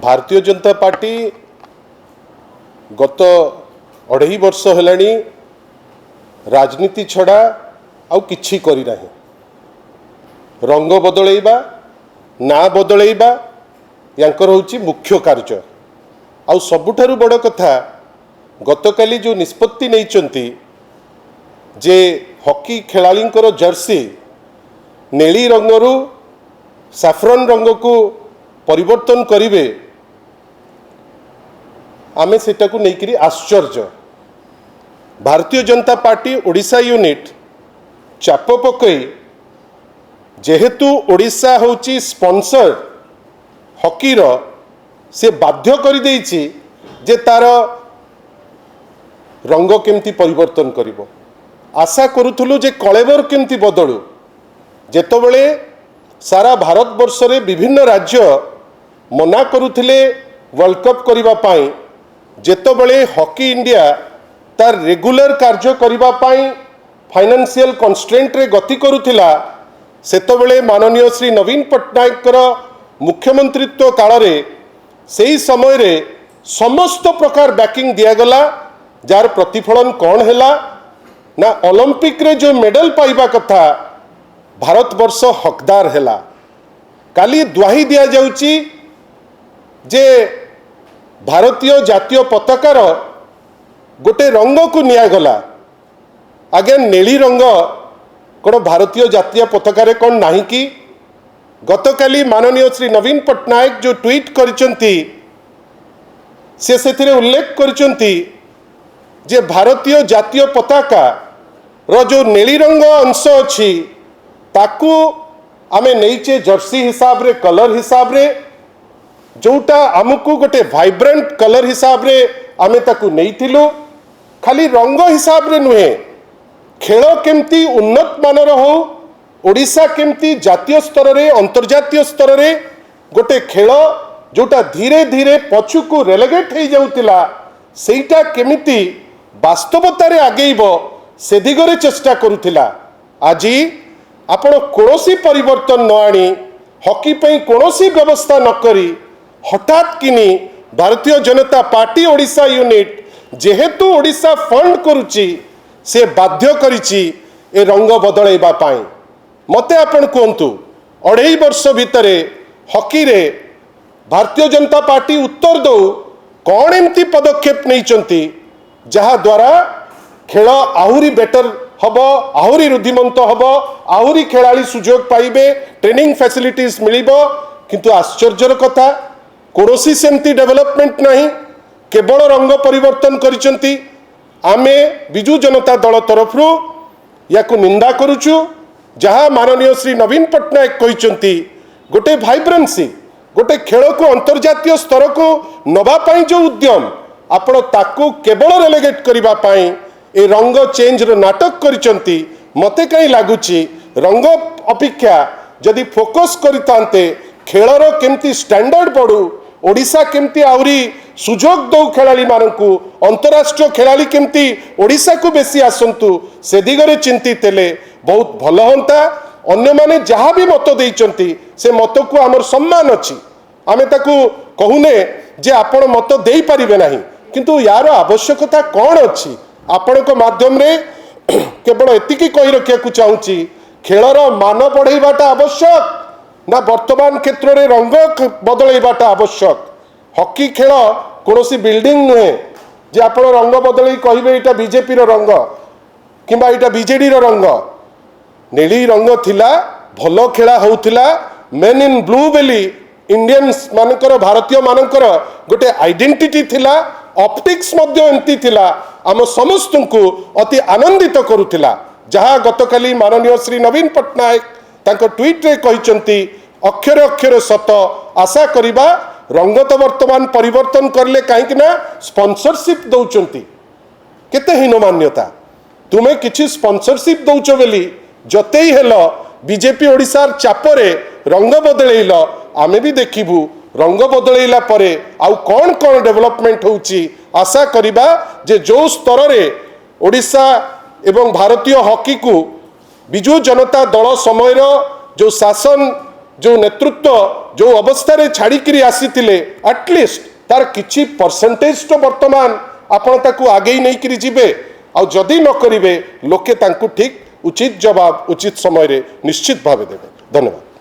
Bharatiya Janata party गत 2.5 वर्ष हेलानी राजनीति छड़ा आउ किछि करी नाही। रंग बदलैबा ना बदलैबा यांकर होची मुख्य कार्य। आउ सबुठारु बड़ कथा गतकाली जो निष्पत्ति नैचंती जे हॉकी खेलाड़ींकर जर्सी नेली रंगरू सैफ्रन रंग को परिवर्तन करिवे आमे सेटा को नेकरी आश्चर्य। भारतीय जनता पार्टी ओडिशा यूनिट चाप पकई जेहेतु ओडिशा होची स्पॉन्सर हॉकी रो से बाध्य करि देइछि जे तार रंग केमती परिवर्तन करिवो। आशा करूथुलु जे कलेबर केमती बदलू। जेतबेले सारा भारत वर्ष रे विभिन्न राज्य मना करुथिले वर्ल्ड कप करिबा पाई, जेतबेले हॉकी इंडिया तार रेगुलर कार्य करिबा पाई फाइनेंशियल कन्स्ट्रेंट रे गति करुथिला, सेतबेले माननीय श्री नवीन पट्टनायक मुख्यमंत्रित्व काल रे सेही समय रे समस्त प्रकार बैकिंग दियागला। जार प्रतिफलन कौन हैला ना ओलंपिक रे जो मेडल पाइबा कथा भारत वर्ष हकदार हैला। काली द्वाही दिया जाउची जे भारतीय जातीय पताकार गोटे रंग को नियागला। आगे नेली रंग कौन भारतीय जातीय पताकार कौन नहीं कि गतकाली माननीय श्री नवीन पट्टनायक जो ट्वीट करिसंती से सेथिरे उल्लेख करिसंती जे भारतीय जातीय पताका रो जो नेली रंग अंश अछि ताकू आमे नहींचे जर्सी हिसाब रे कलर हिसाब रे जोटा आमको गोटे वाइब्रेंट कलर हिसाब रे आमे ताकू नहींथिलु। खाली रंग हिसाब रे नुहे, खेल केमती उन्नत मानर हो, ओडिशा केमती जातीय स्तर रे अंतर्जातीय स्तर रे गोटे खेल जोटा धीरे धीरे पछुकू रेलेगेट हो जाउतिला सेटा केमिति वास्तवतारे आगेइबो से दिगरे चेष्टा करुथिला। आजी आपण कोनोसी परिवर्तन न आनी हॉकी पई कोनोसी व्यवस्था न करी हठात किनी भारतीय जनता पार्टी ओडिशा यूनिट जेहेतु ओडिशा फंड करुची से बाध्य करिची ए रंग बदलैबा पाई। मते आपण कहंतु 2.5 वर्ष भितरे हॉकी रे भारतीय जनता पार्टी उत्तर दो कौन एमती पदक्षेप नैचंती जहा द्वारा खेल आहुरी बेटर हब, आहुरी रुद्धिमंत हब, आहुरी खेलाड़ी सुजोग पाइबे, ट्रेनिंग फैसिलिटीज मिलिबो। किंतु आश्चर्यर कथा कोनोसी सेमती डेवलपमेंट नहीं, केवल रंग परिवर्तन करिसंती। आमे बिजू जनता दल तरफरु याकु निंदा करुचु। जहा माननीय श्री नवीन पट्टनायक कहिसंती गोटे वाइब्रेंसी गोटे खेल को अंतर्जातीय स्तर को नबा पाई जो उद्यम आपण ताकू केवल रेलेगेट करिबा पाई ए रंग चेंज रो नाटक करिसंती। मते कहीं लागुची रंग अपेक्षा जदि फोकस करितांते खेलर केमती स्टैंडर्ड बढ़ू, ओडिशा केमती आउरी सुजोग दौ खेलाड़ी मानकू, अंतरराष्ट्रीय खेलाड़ी केमती ओडिशा को बेसी आसंतु से दिगरे चिंतित हेले बहुत भल होंता। अन्य माने जहाँ भी मत देइचंती से मत को आमर सम्मान अछि। आमे ताकू कहूने जे आपण मत देई परिबे नाही, किंतु यार आवश्यकता कौन अछि आपण को माध्यम रे केवल एतिकी कहि रखिया को चाहूची खेलर मान बढ़ाइबाटा आवश्यक ना वर्तमान क्षेत्र रे रंग बदलैबाटा आवश्यक। हॉकी खेल कोनोसी बिल्डिंग नुहे जे आपण रंग बदलै कहिबे एटा बीजेपी रो रंग किंबा एटा बीजेडी रो रंग। नेली रंग थिला, भलो खेला होउथिला, मेन इन ब्लू बेली इंडियंस मानकर भारतीय मानकर गोटे आइडेंटिटी थिला, ऑप्टिक्स मध्य एमती थिला, आम समस्त को अति आनंदित करुथिला। जहाँ गतकाली माननीय श्री नवीन पट्टनायक तांको ट्वीट रे कहिसंती अक्षर अक्षर सत आशा करिबा रंग तो वर्तमान परिवर्तन करले काहेकि ना स्पॉन्सरशिप दउचंती केते हीनमान्यता। तुमे किछि स्पॉन्सरशिप दउचो बेली जतेई हेलो बीजेपी ओडिशार चापरे रंग बदलैल आमे भी देखिबू रंग बदलैला परे आउ कौन कौन डेवलपमेंट होउची। आशा करिबा जे जो स्तर रे ओडिशा एवं भारतीय हॉकी को बिजू जनता दल समय जो शासन जो नेतृत्व जो अवस्था छाड़ी आसी एटलिस्ट तार किछि परसेंटेज तो वर्तमान आपण ताकू आगे नहीं करी जीवे आ जदि न करिवे लोके तांकू ठीक उचित जवाब उचित समय रे निश्चित भावे देवे। धन्यवाद।